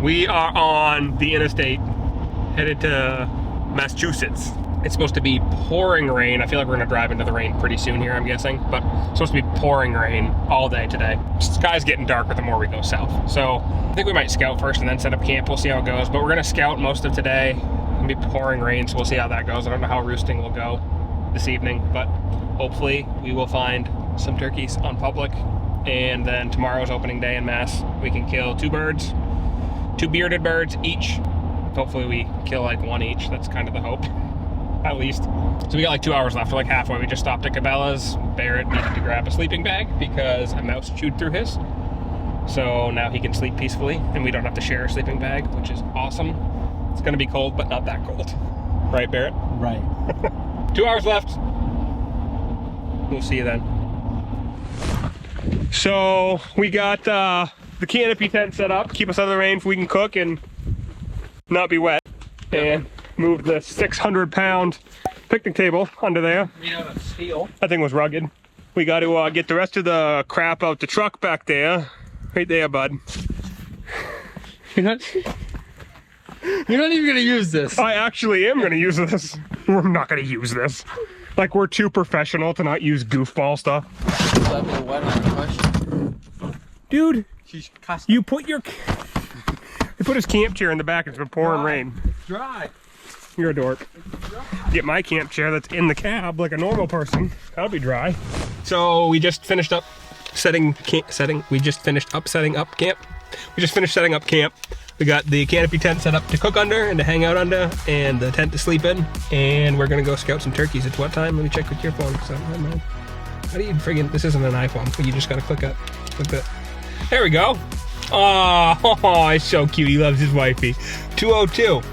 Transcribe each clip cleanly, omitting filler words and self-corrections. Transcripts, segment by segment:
We are on the interstate, headed to Massachusetts. It's supposed to be pouring rain. I feel like we're gonna drive into the rain pretty soon here, I'm guessing, but it's supposed to be pouring rain all day today. Sky's getting darker the more we go south. So I think we might scout first and then set up camp. We'll see how it goes, but we're gonna scout most of today. It's gonna be pouring rain, so we'll see how that goes. I don't know how roosting will go this evening, but hopefully we will find some turkeys on public. And then tomorrow's opening day in Mass. We can kill 2 birds, 2 bearded birds each. Hopefully we kill like 1 each. That's kind of the hope, at least. So we got like 2 hours left. We're like halfway. We just stopped at Cabela's. Barrett needed to grab a sleeping bag because a mouse chewed through his. So now he can sleep peacefully and we don't have to share a sleeping bag, which is awesome. It's gonna be cold, but not that cold. Right, Barrett? Right. 2 hours left. We'll see you then. So we got the canopy tent set up, keep us out of the rain so we can cook and not be wet. And move the 600-pound picnic table under there. Made out of steel. That thing was rugged. We got to get the rest of the crap out the truck back there. Right there, bud. You're not even gonna use this. I actually am gonna use this. We're not gonna use this. Like, we're too professional to not use goofball stuff. Dude, you put his camp chair in the back. It's been pouring rain. Dry. You're a dork. Get my camp chair that's in the cab like a normal person. That'll be dry. So we just finished up setting up camp. We got the canopy tent set up to cook under and to hang out under, and the tent to sleep in. And we're gonna go scout some turkeys. It's what time? Let me check with your phone. So I don't know. How do you friggin', this isn't an iPhone, but you just gotta click it. Click that. There we go. Oh, he's so cute. He loves his wifey. 2:02.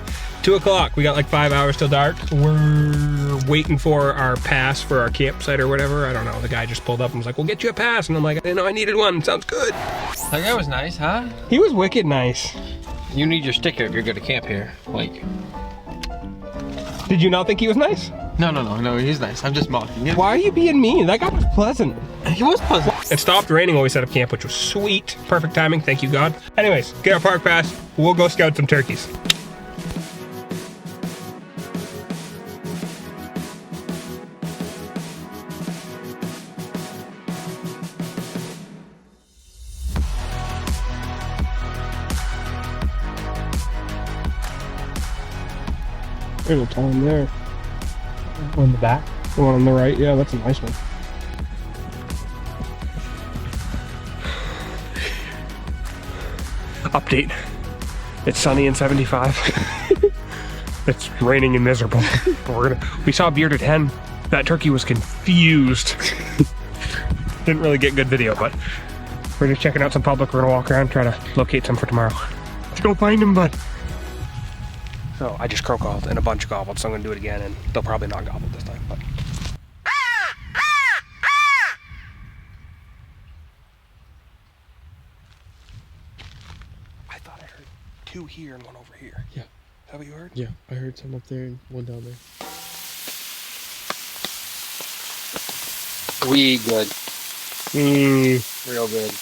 2 o'clock. We got like 5 hours till dark. We're waiting for our pass for our campsite or whatever. I don't know. The guy just pulled up and was like, we'll get you a pass. And I'm like, I didn't know I needed one. Sounds good. That guy was nice, huh? He was wicked nice. You need your sticker if you're gonna camp here. Like. Did you not think he was nice? No, he's nice. I'm just mocking you. Why are you being mean? That guy was pleasant. He was pleasant. It stopped raining when we set up camp, which was sweet. Perfect timing. Thank you, God. Anyways, get our park pass. We'll go scout some turkeys. There's a ton there. On the back? The one on the right, yeah, that's a nice one. Update. It's sunny and 75. It's raining and miserable. We saw a bearded hen. That turkey was confused. Didn't really get good video, but we're just checking out some public. We're gonna walk around, try to locate some for tomorrow. Let's go find him, bud. So I just crow called and a bunch gobbled, so I'm gonna do it again, and they'll probably not gobble this time, but. I thought I heard 2 here and 1 over here. Yeah. Is that what you heard? Yeah, I heard some up there and 1 down there. We good. Real good.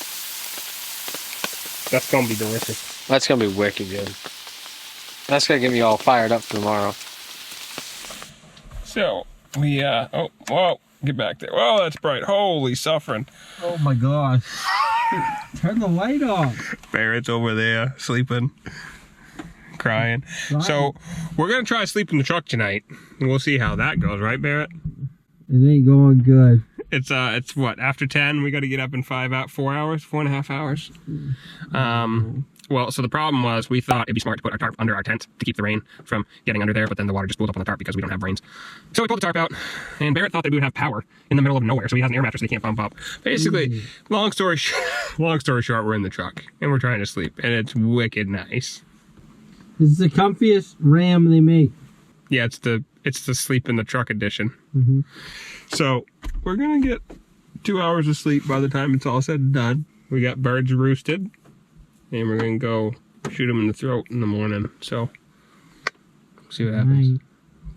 That's gonna be delicious. That's gonna be wicked good. That's gonna get me all fired up for tomorrow. So we oh, whoa, get back there. Whoa, that's bright. Holy suffering. Oh my gosh. Turn the light off. Barrett's over there sleeping, crying. So we're gonna try to sleep in the truck tonight, and we'll see how that goes, right, Barrett? It ain't going good. It's what, after 10? We got to get up in 4 hours, 4.5 hours. Well, so the problem was we thought it'd be smart to put our tarp under our tent to keep the rain from getting under there, but then the water just blew up on the tarp because we don't have brains. So we pulled the tarp out, and Barrett thought that we would have power in the middle of nowhere, so he has an air mattress that he can't pump up. Basically, long story short, we're in the truck, and we're trying to sleep, and it's wicked nice. It's the comfiest Ram they make. Yeah, it's the sleep in the truck edition. So we're gonna get 2 hours of sleep by the time it's all said and done. We got birds roosted. And we're gonna go shoot them in the throat in the morning. So, see what happens.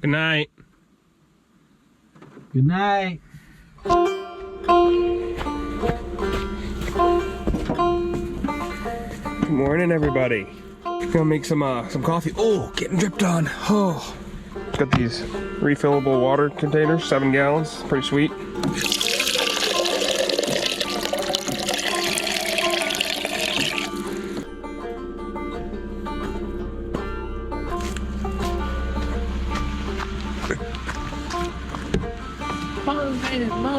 Good night. Good night. Good morning, everybody. Gonna make some coffee. Oh, getting dripped on. Oh. Got these refillable water containers, 7 gallons. Pretty sweet.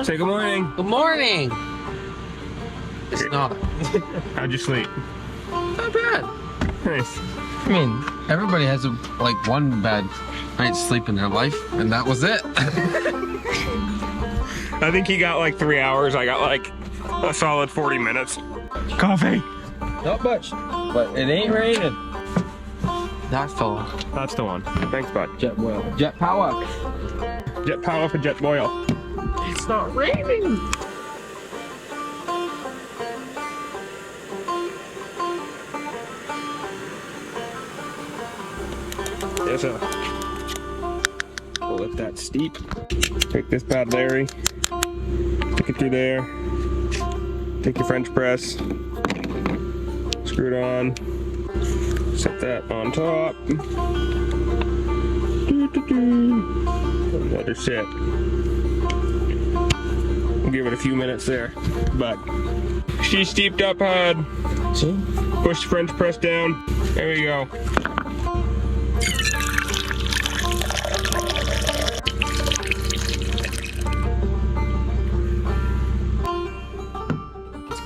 Say good morning. Good morning. It's not. How'd you sleep? Not bad. Nice. I mean, everybody has like one bad night's sleep in their life, and that was it. I think he got like 3 hours. I got like a solid 40 minutes. Coffee. Not much, but it ain't raining. That fella. That's the one. Thanks, bud. Jet boil. Jet power. Jet power for jet boil. It's not raining. There's a. We'll lift that steep. Take this bad Larry. Stick it through there. Take your French press. Screw it on. Set that on top. Let her sit. We'll give it a few minutes there. But she's steeped up hard. See? Push the French press down. There we go.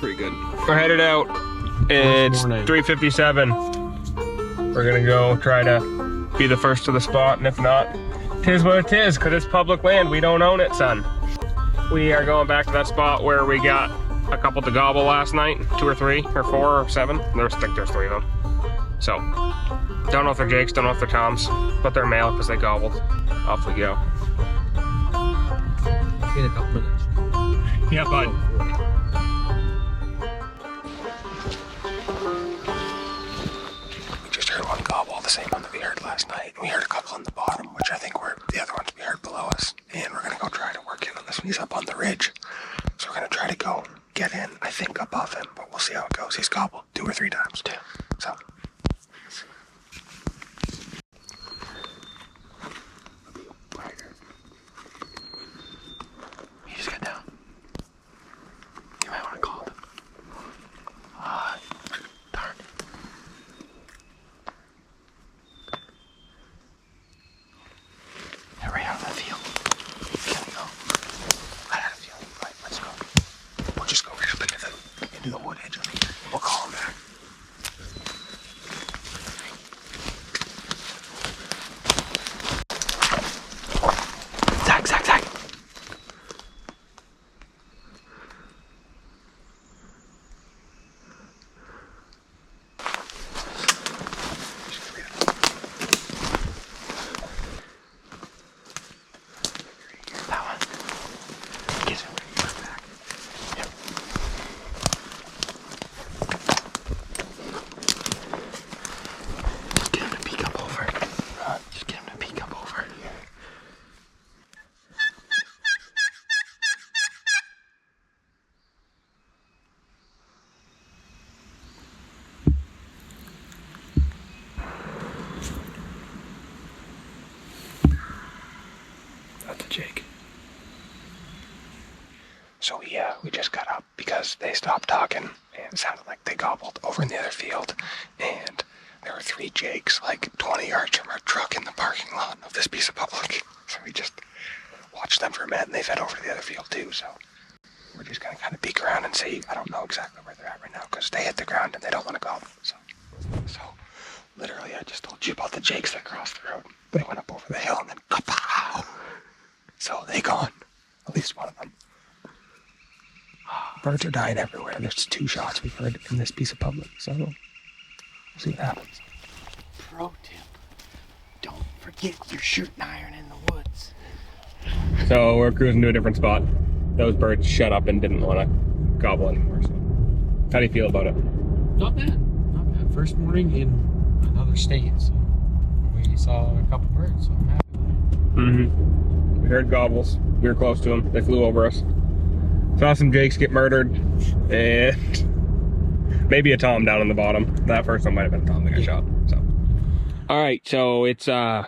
Pretty good. We're headed out. It's 3:57. We're gonna go try to be the first to the spot, and if not, tis what it is, because it's public land. We don't own it, son. We are going back to that spot where we got a couple to gobble last night, 2 or 3 or 4 or 7. I think there's 3 of them. So, don't know if they're Jakes, don't know if they're Toms, but they're male because they gobbled. Off we go. In a couple minutes. Yeah, bud. Gobble, the same one that we heard last night. We heard a couple on the bottom, which I think were the other ones we heard below us. And we're gonna go try to work in on this one. He's up on the ridge. So we're gonna try to go get in, I think, above him, but we'll see how it goes. He's gobbled 2 or 3 times. So. You just get down. You might want to call them. Darn. Right out of the field. Can we go? I had a feeling. Right, let's go. We'll just go right up into the wood edge of here. We'll call him back. Zach, Zach, Zach. Jake. So we just got up because they stopped talking and it sounded like they gobbled over in the other field, and there were 3 Jakes like 20 yards from our truck in the parking lot of this piece of public. So we just watched them for a minute, and they fed over to the other field too. So we're just gonna kind of peek around and see. I don't know exactly where they're at right now because they hit the ground and they don't want to gobble. So literally, I just told you about the Jakes that crossed the road. They went up over the hill and then kapow! So they gone. At least one of them. Birds are dying everywhere. There's 2 shots we've heard in this piece of public. So we'll see what happens. Pro tip. Don't forget your shooting iron in the woods. So we're cruising to a different spot. Those birds shut up and didn't want to gobble anymore. So how do you feel about it? Not bad. Not bad. First morning in another state, so we saw a couple birds, so I'm happy with it. Mm-hmm. We heard gobbles. We were close to them. They flew over us. Saw some Jakes get murdered, and maybe a Tom down on the bottom. That first one might have been a Tom that got shot. So All right, so it's what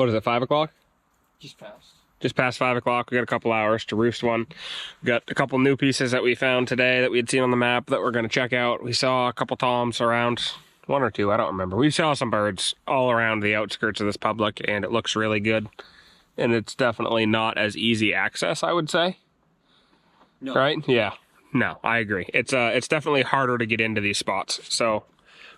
is it, 5 o'clock? Just passed. Just past 5 o'clock. We got a couple hours to roost one. We got a couple new pieces that we found today that we had seen on the map that we're going to check out. We saw a couple toms around, 1 or 2, I don't remember. We saw some birds all around the outskirts of this public, and it looks really good. And it's definitely not as easy access, I would say. No. Right? Yeah. No, I agree. It's definitely harder to get into these spots. So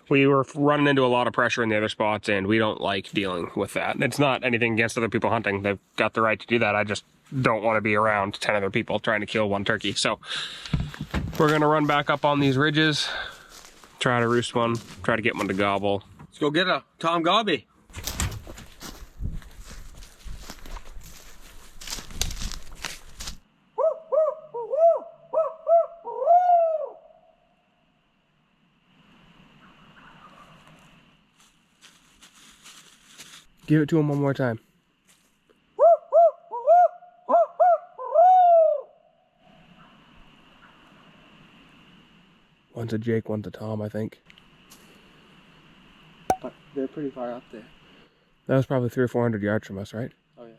we were running into a lot of pressure in the other spots, and we don't like dealing with that. It's not anything against other people hunting. They've got the right to do that. I just don't want to be around 10 other people trying to kill one turkey. So we're going to run back up on these ridges, try to roost one, try to get one to gobble. Let's go get a Tom Gobby. Give it to him one more time. One's a Jake, one's a Tom, I think. But they're pretty far up there. That was probably 300 or 400 yards from us, right? Oh yeah.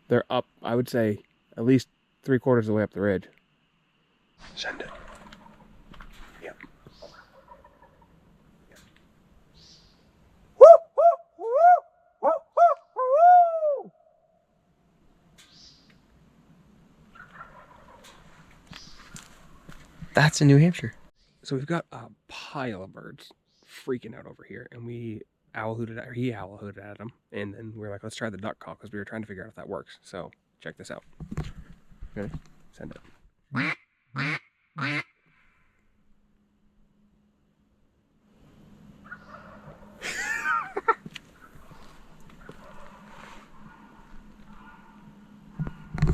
They're up, I would say, at least 3/4 of the way up the ridge. Send it. Yep. That's in New Hampshire. So we've got a pile of birds freaking out over here, and we owl hooted at, or he owl hooted at them, and then we were like, let's try the duck call, because we were trying to figure out if that works. So check this out. Ready? Send it.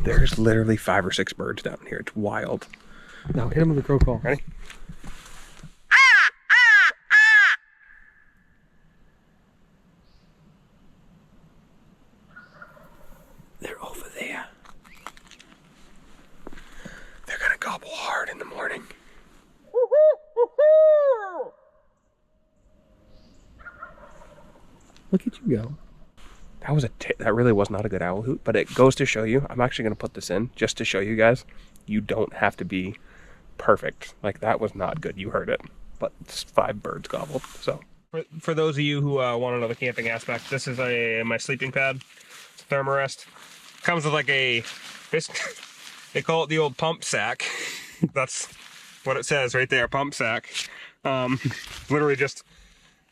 There's literally 5 or 6 birds down here. It's wild. Now hit him with the crow call. Ready? They're over there. They're gonna gobble hard in the morning. Look at you go. That was that really was not a good owl hoot, but it goes to show you. I'm actually gonna put this in just to show you guys. You don't have to be perfect. Like, that was not good. You heard it, but it's 5 birds gobbled. So for those of you who want to know the camping aspect, this is my sleeping pad. It's a thermarest. Comes with like they call it the old pump sack. That's what it says right there, pump sack. Literally just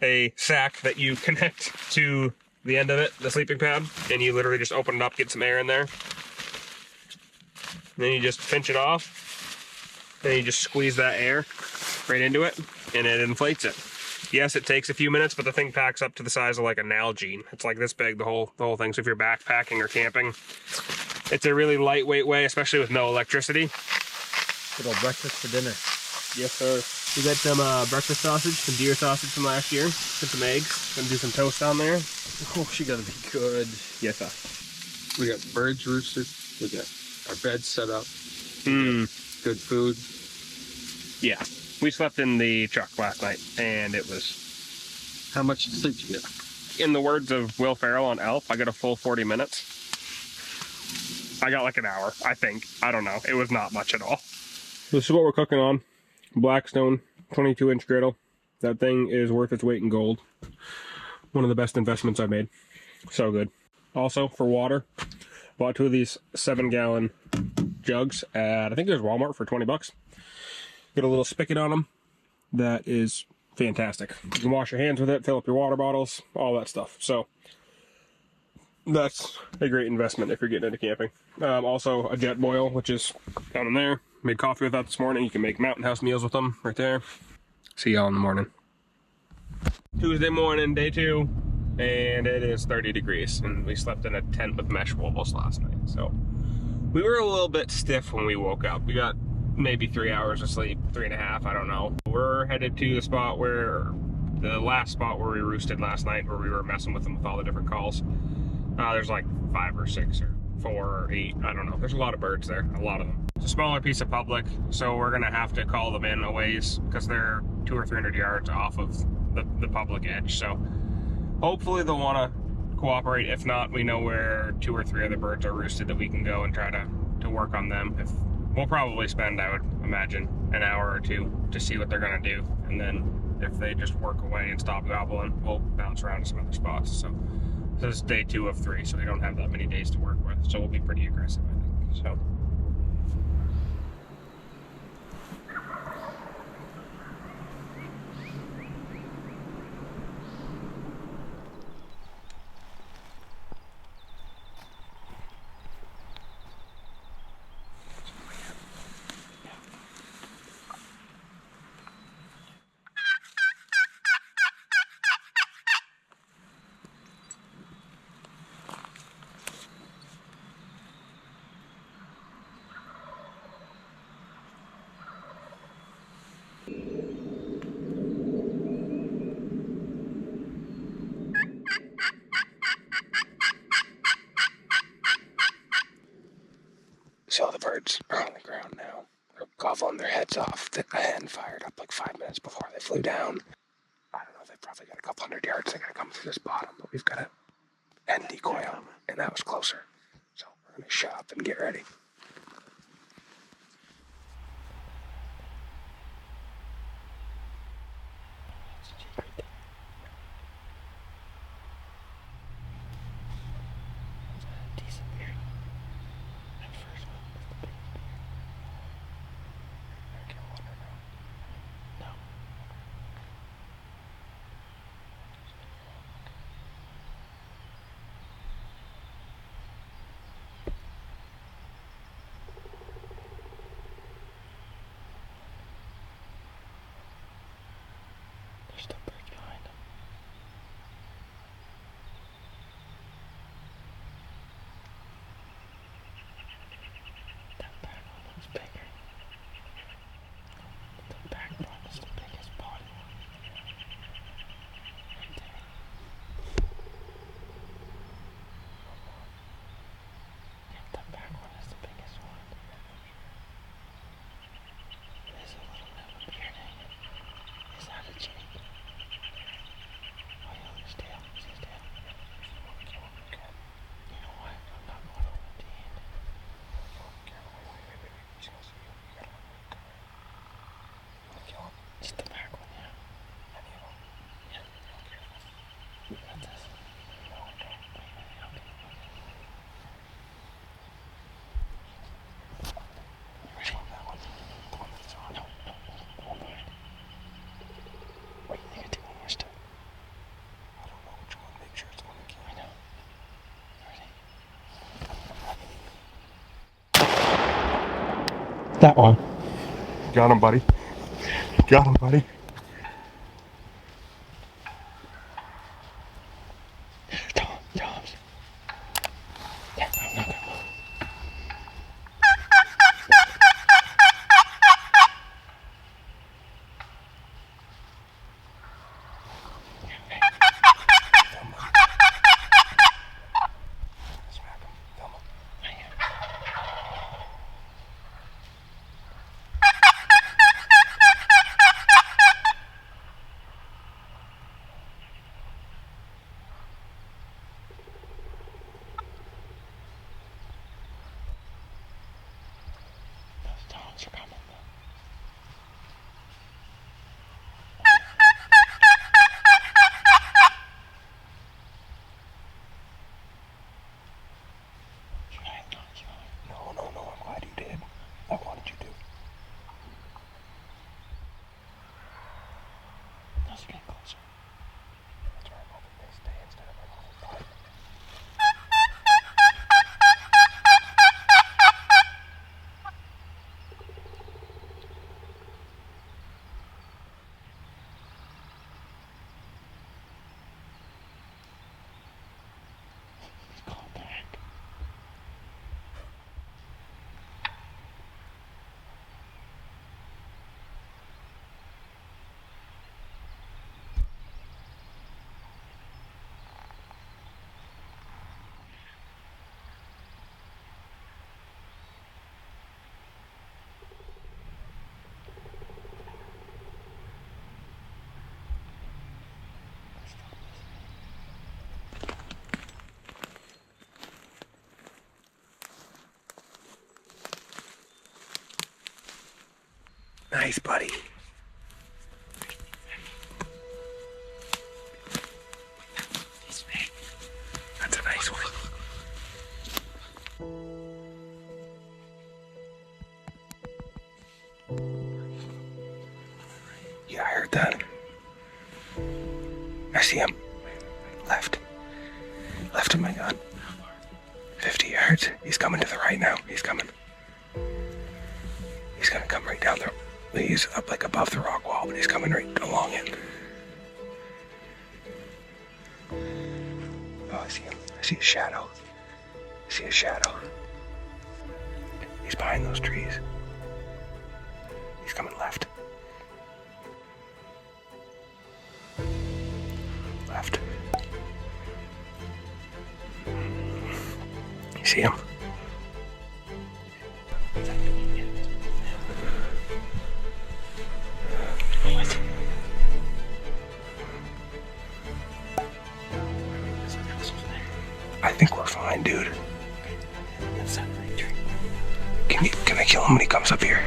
a sack that you connect to the end of it, the sleeping pad, and you literally just open it up, get some air in there. And then you just pinch it off. Then you just squeeze that air right into it, and it inflates it. Yes, it takes a few minutes, but the thing packs up to the size of like a Nalgene. It's like this big, the whole thing. So if you're backpacking or camping, it's a really lightweight way, especially with no electricity. Good old breakfast for dinner. Yes, sir. We got some breakfast sausage, some deer sausage from last year, and some eggs. Gonna do some toast on there. Oh, she gotta be good. Yes, sir. We got birds roosted. We got our bed set up. Good food. Yeah. We slept in the truck last night, and it was... How much sleep did you get? In the words of Will Ferrell on Elf, I got a full 40 minutes. I got like an hour, I think. I don't know. It was not much at all. This is what we're cooking on. Blackstone 22-inch griddle. That thing is worth its weight in gold. One of the best investments I've made. So good. Also, for water, bought 2 of these 7-gallon jugs at, I think there's Walmart for 20 bucks. Get a little spigot on them. That is fantastic. You can wash your hands with it, fill up your water bottles, all that stuff. So that's a great investment if you're getting into camping. Also a jet boil, which is down in there. Made coffee with that this morning. You can make Mountain House meals with them right there. See y'all in the morning. Tuesday morning, day 2, and it is 30 degrees, and we slept in a tent with mesh wobbles last night. So we were a little bit stiff when we woke up. We got maybe 3 hours of sleep, 3.5, I don't know. We're headed to the spot the last spot where we roosted last night, where we were messing with them with all the different calls. There's like 5 or 6 or 4 or 8, I don't know. There's a lot of birds there, a lot of them. It's a smaller piece of public, so we're gonna have to call them in a ways, because they're 200 or 300 yards off of the public edge. So hopefully they'll want to cooperate. If not, we know where 2 or 3 other birds are roosted that we can go and try to work on them. If we'll probably spend, I would imagine, an hour or 2 to see what they're gonna do, and then if they just work away and stop gobbling, we'll bounce around to some other spots. So this is day 2 of 3, so we don't have that many days to work with. So we'll be pretty aggressive, I think. So. So the birds are on the ground now. They're gobbling their heads off. The hen fired up like 5 minutes before they flew down. I don't know, they've probably got a couple hundred yards. They gotta come through this bottom, but we've got a hen decoy on, and that was closer. So we're gonna shut up and get ready. There's still birds behind them. That back one looks bigger. The back one is the biggest body one. Right there. Yep, that back one is the biggest one. There's a little bit of a beard hanging. Is that a Jake? Oh yeah, look at his tail. See his tail? You know what? I'm not going over the end. He's gonna see you. You gotta run. You wanna kill him? Just the back one, yeah. Any of them? Yeah. Got this. No, I don't. Okay. You ready? That one. The one that's on. No. The one behind it. Wait, you gotta do one more step. I don't know which one. Make sure it's the one that came. I know. Ready? That one. Got him, buddy. Got him, buddy. Tom's. Yeah, I'm not gonna move. Smack him. Film him. Nice, buddy. That's a nice one. Yeah, I heard that. I see him. Left. Left of my gun. 50 yards. He's coming to the right now. He's coming. He's gonna come right down there. He's up like above the rock wall, but he's coming right along it. Oh, I see him. I see a shadow. I see a shadow. He's behind those trees. He's coming left. Left. You see him? I think we're fine, dude. Can I kill him when he comes up here?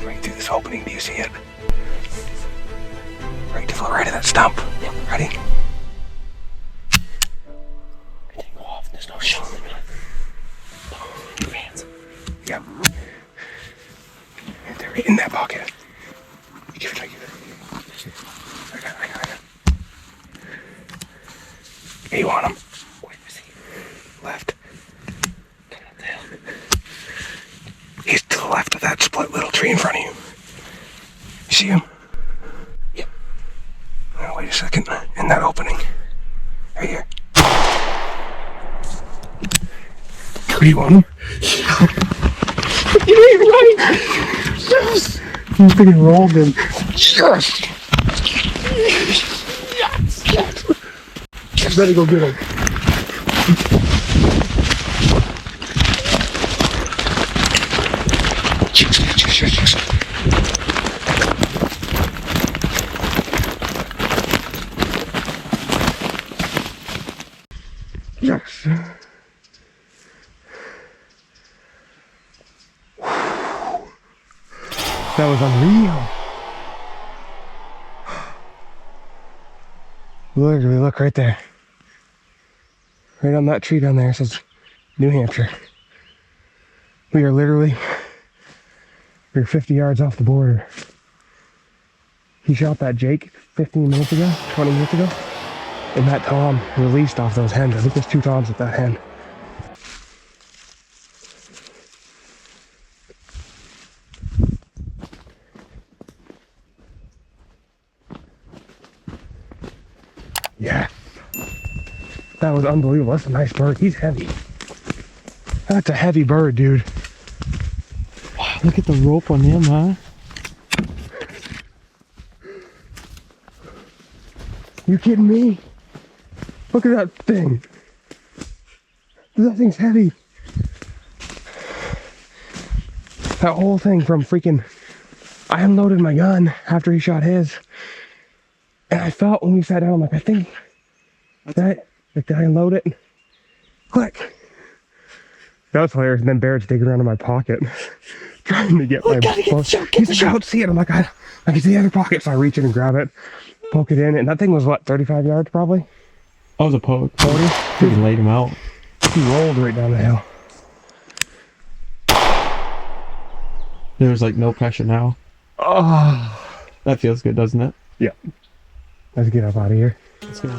Right through this opening, do you see it? Right to the right of that stump. Ready? Everything off, there's no shot. Your hands. Yep. And they're in that pocket. Give it, give it. I got it. Yeah, you want him? Where is he? Left. He's to the left of that split little tree in front of you. You see him? Yep. Now, wait a second. In that opening. Right here. Do you want him? You ain't right! Yes! You freaking rolled him. Yes! Yes! You better go get him. Yes. Yes. That was unreal. Literally, look right there. Right on that tree down there, it says New Hampshire. We are literally, we're 50 yards off the border. He shot that Jake 15 minutes ago, 20 minutes ago, and that Tom released off those hens. I think there's 2 Toms with that hen. Yeah. That was unbelievable. That's a nice bird. He's heavy. That's a heavy bird, dude. Wow, look at the rope on him, huh? You kidding me? Look at that thing. That thing's heavy. That whole thing from freaking... I unloaded my gun after he shot his. And I felt when we sat down, like, I think that, like, did I unload it? Click. That was hilarious. And then Barrett's digging around in my pocket, trying to get my book. He's like, I don't see it. I'm like, I can see the other pocket. So I reach in and grab it, poke it in. And that thing was, what, 35 yards probably? That was a poke. 40? Freaking laid him out. He rolled right down the hill. There's like no pressure now. Oh. That feels good, doesn't it? Yeah. Let's get up out of here. Let's go.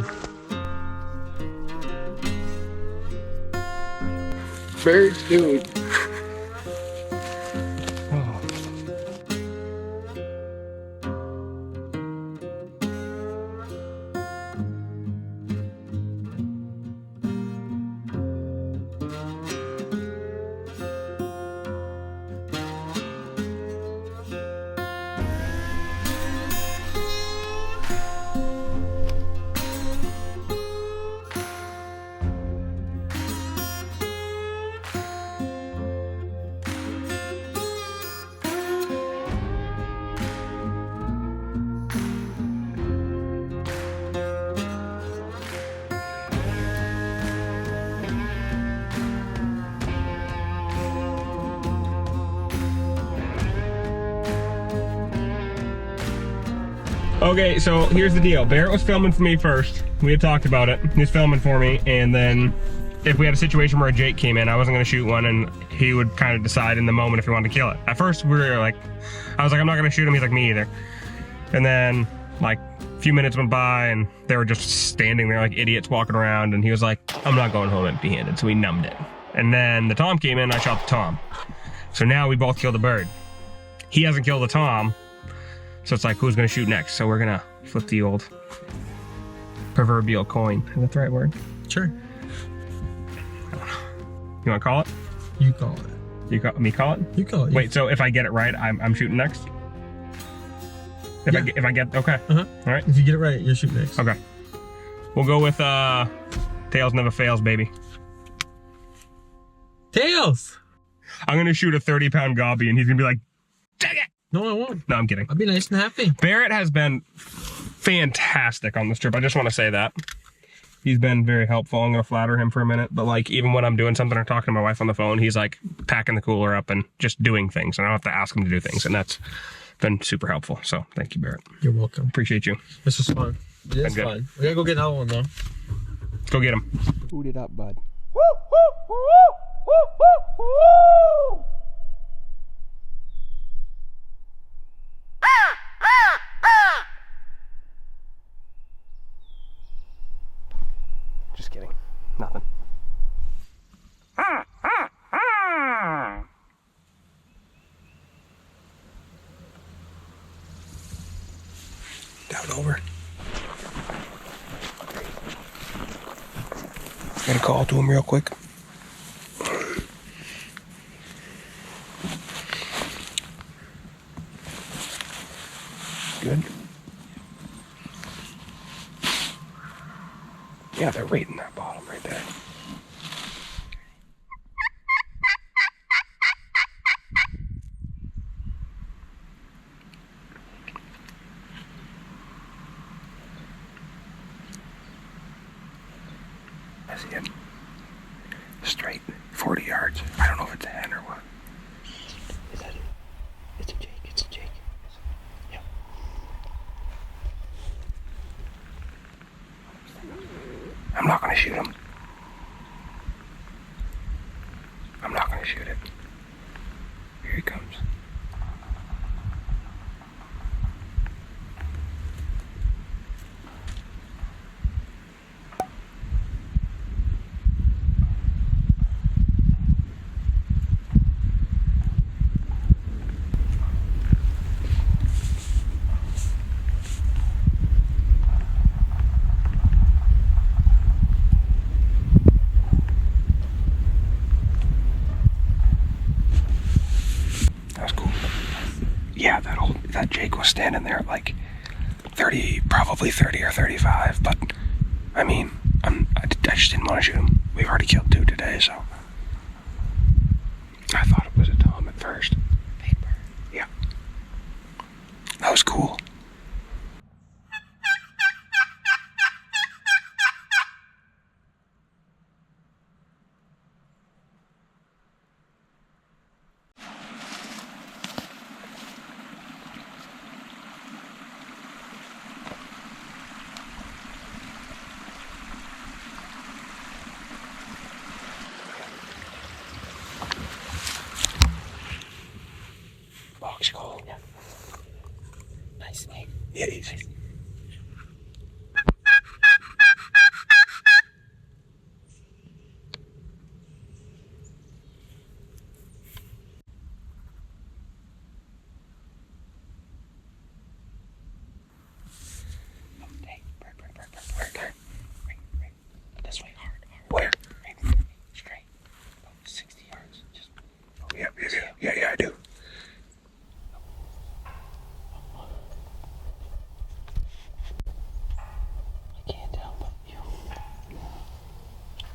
Birds, dude. Oh. Okay, so here's the deal. Barrett was filming for me first. We had talked about it. He was filming for me, and then if we had a situation where a Jake came in, I wasn't gonna shoot one, and he would kind of decide in the moment if he wanted to kill it. At first, we were like, I was like, I'm not gonna shoot him. He's like, me either. And then, like, a few minutes went by, and they were just standing there like idiots walking around, and he was like, I'm not going home empty-handed, so we numbed it. And then the Tom came in, I shot the Tom. So now we both killed the bird. He hasn't killed the Tom, so it's like, who's gonna shoot next? So we're gonna flip the old proverbial coin. Is that the right word? Sure. You wanna call it? You call it. You call me call it? You call it. Wait, so if I get it right, I'm shooting next? If I get okay. Uh-huh. All right. If you get it right, you're shooting next. Okay. We'll go with tails never fails, baby. Tails! I'm gonna shoot a 30-pound gobby, and he's gonna be like, dang it! No, I won't. No, I'm kidding. I'll be nice and happy. Barrett has been fantastic on this trip. I just want to say that. He's been very helpful. I'm gonna flatter him for a minute, but like even when I'm doing something or talking to my wife on the phone, he's like packing the cooler up and just doing things, and I don't have to ask him to do things, and that's been super helpful. So thank you, Barrett. You're welcome. Appreciate you. This was fun. It is fun. We gotta go get another one though. Let's go get him. Boot it up, bud. Just kidding. Nothing. Down over. Gonna call to him real quick. Good. Yeah, they're right in that bottom right there. I see it. Straight 40 yards. I don't know if it's a hen or what. Is that it? It's a Jake. It's a Jake. Yep. I'm not gonna shoot him. I'm not gonna shoot it. Here he comes. Yeah, that Jake was standing there at like 30, probably 30 or 35, but I mean, I just didn't want to shoot him. We've already killed 2 today, so I thought it was a Tom at first. Yeah, that was cool. Box call. Yeah. Nice snake. Yeah, easy. Nice. Hey, bird. Right. This way, hard. Where? Right, straight. About 60 yards. Just. Oh, yeah, I do.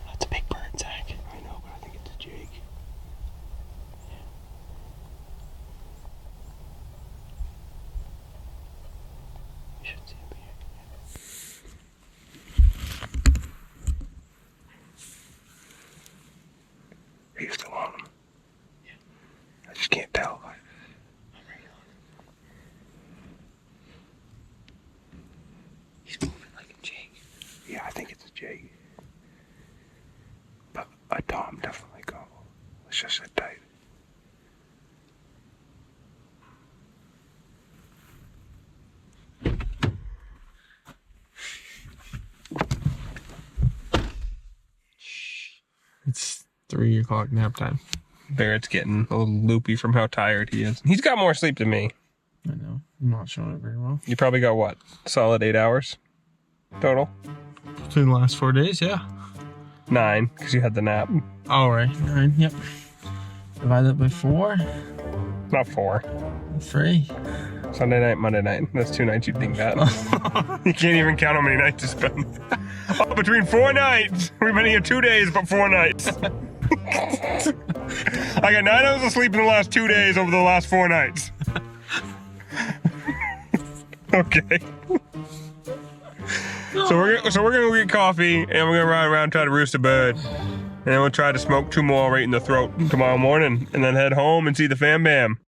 That's a big bird, Zach. I know, but I think it's a Jake. Yeah. You should see him here. Are you still on him? Yeah. I just can't tell. I'm right on. 3 o'clock nap time. Barrett's getting a little loopy from how tired he is. He's got more sleep than me. I know. I'm not showing it very well. You probably got what? Solid 8 hours total? Between the last 4 days, yeah. 9, because you had the nap. All right, 9, yep. Divide that by 4. Not 4. 3. Sunday night, Monday night. That's 2 nights you'd think that. You can't even count how many nights you spend. Oh, between 4 nights. We've been here 2 days, but 4 nights. I got 9 hours of sleep in the last 2 days over the last 4 nights. Okay. So we're gonna go get coffee and we're gonna ride around and try to roost a bird. And then we'll try to smoke 2 more right in the throat tomorrow morning and then head home and see the fam bam.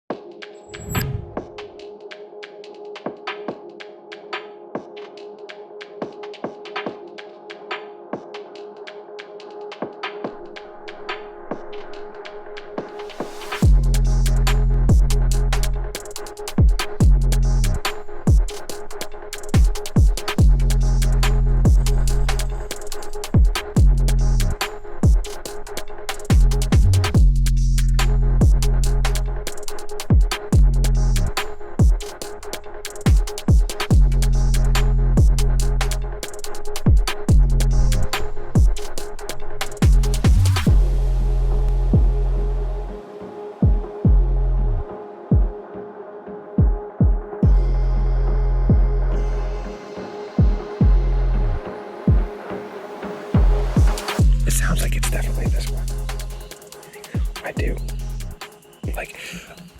Like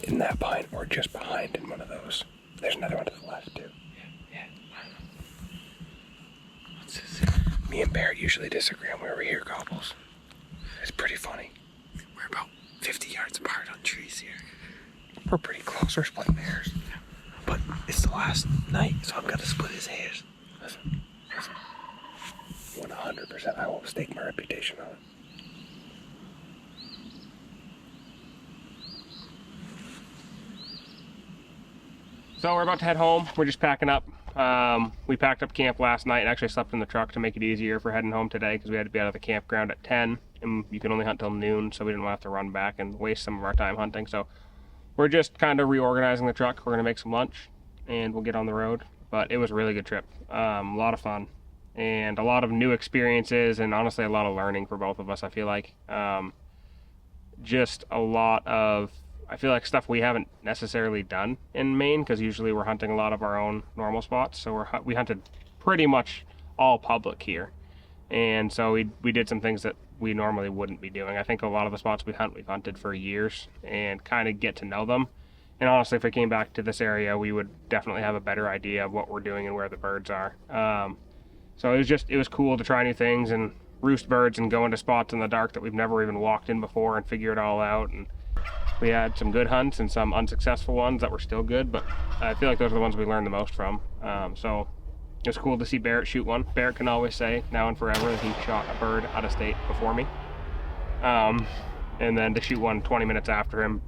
in that pine or just behind in one of those. There's another one to the left too. Yeah. What's this? Me and Barrett usually disagree on where we hear gobbles. It's pretty funny. We're about 50 yards apart on trees here. We're pretty close. We're splitting hairs. Yeah. But it's the last night, so I'm gonna split his hairs. Listen. 100%. I won't stake my reputation on it. So we're about to head home. We're just packing up. We packed up camp last night and actually slept in the truck to make it easier for heading home today because we had to be out of the campground at 10 and you can only hunt till noon, so we didn't want to have to run back and waste some of our time hunting. So we're just kind of reorganizing the truck. We're gonna make some lunch and we'll get on the road. But it was a really good trip. A lot of fun and a lot of new experiences and honestly a lot of learning for both of us, I feel like. Just a lot of, I feel like stuff we haven't necessarily done in Maine because usually we're hunting a lot of our own normal spots. So we hunted pretty much all public here. And so we did some things that we normally wouldn't be doing. I think a lot of the spots we've hunted for years and kind of get to know them. And honestly, if we came back to this area, we would definitely have a better idea of what we're doing and where the birds are. So it was cool to try new things and roost birds and go into spots in the dark that we've never even walked in before and figure it all out. And we had some good hunts and some unsuccessful ones that were still good, but I feel like those are the ones we learned the most from. So it was cool to see Barrett shoot one. Barrett can always say now and forever that he shot a bird out of state before me. And then to shoot one 20 minutes after him,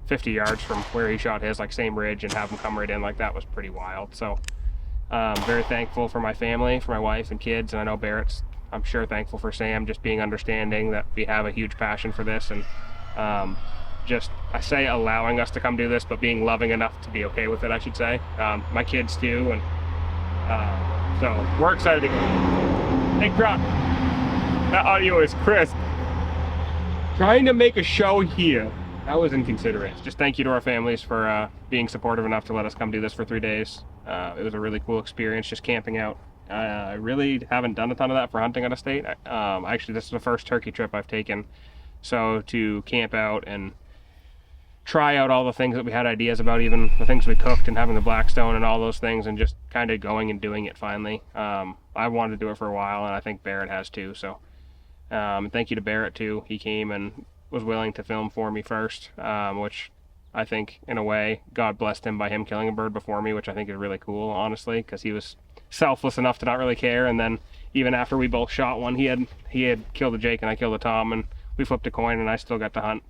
50 yards from where he shot his, like same ridge, and have him come right in like that was pretty wild. So very thankful for my family, for my wife and kids, and I know Barrett's, I'm sure, thankful for Sam, just being understanding that we have a huge passion for this, and just, I say allowing us to come do this, but being loving enough to be okay with it, I should say. My kids too, and so we're excited to go. Hey, Croc, that audio is crisp. Trying to make a show here. That was inconsiderate. Just thank you to our families for being supportive enough to let us come do this for 3 days. It was a really cool experience just camping out. I really haven't done a ton of that for hunting out of state. Actually, this is the first turkey trip I've taken. So to camp out and try out all the things that we had ideas about, even the things we cooked and having the Blackstone and all those things, and just kind of going and doing it finally. I wanted to do it for a while, and I think Barrett has too. So thank you to Barrett too. He came and was willing to film for me first, which I think in a way God blessed him by him killing a bird before me, which I think is really cool, honestly, because he was selfless enough to not really care. And then even after we both shot one, he had killed a Jake and I killed a Tom, and we flipped a coin and I still got to hunt.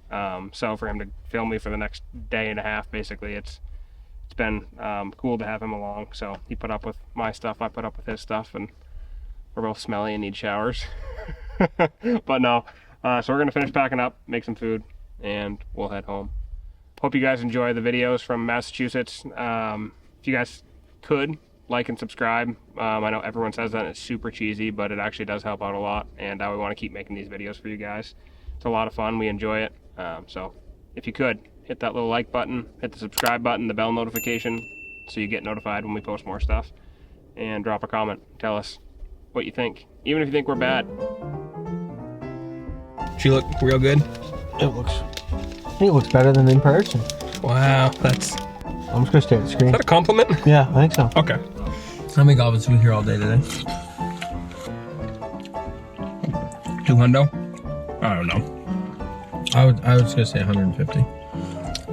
So for him to film me for the next day and a half, basically, it's been cool to have him along. So he put up with my stuff, I put up with his stuff, and we're both smelly and need showers. But no, So we're gonna finish packing up, make some food, and we'll head home. Hope you guys enjoy the videos from Massachusetts. If you guys could like and subscribe. I know everyone says that, and it's super cheesy, but it actually does help out a lot, and we want to keep making these videos for you guys. It's a lot of fun. We enjoy it. So if you could, hit that little like button, hit the subscribe button, the bell notification, so you get notified when we post more stuff, and drop a comment. Tell us what you think, even if you think we're bad. She look real good. It looks better than in person. Wow, that's... I'm just gonna stare at the screen. Is that a compliment? Yeah, I think so. Okay. How many gobblers have we here all day today? 200? I don't know. I was gonna say 150.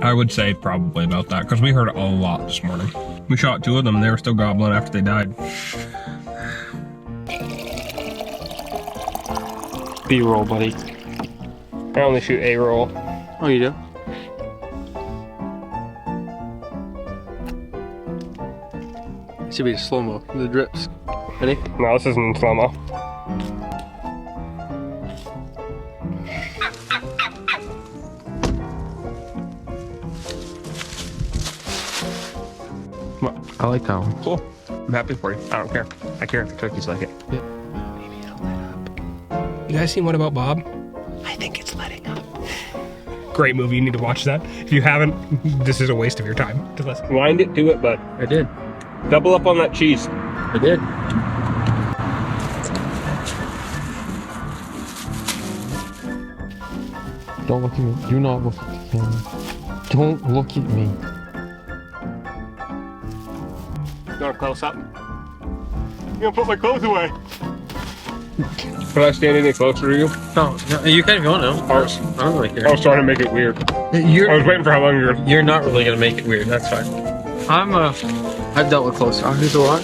I would say probably about that, because we heard a lot this morning. We shot 2 of them, and they were still gobbling after they died. B-roll, buddy. I only shoot A-roll. Oh, you do? It should be slow-mo, the drips. Ready? No, this isn't in slow-mo. I like that one. Cool. I'm happy for you. I don't care. I care if the turkeys like it. Yeah. Maybe it'll let up. You guys seen What About Bob? I think it's letting up. Great movie. You need to watch that. If you haven't, this is a waste of your time. Wind it to it, bud. I did. Double up on that cheese. I did. Don't look at me. Do not look at the camera. Don't look at me. You want a close up? I'm gonna put my clothes away. Can I stand any closer to you? No, you can go now. I don't really care. was trying to make it weird. I was waiting for how long you're... You're not really gonna make it weird. That's fine. I've dealt with close talkers a lot.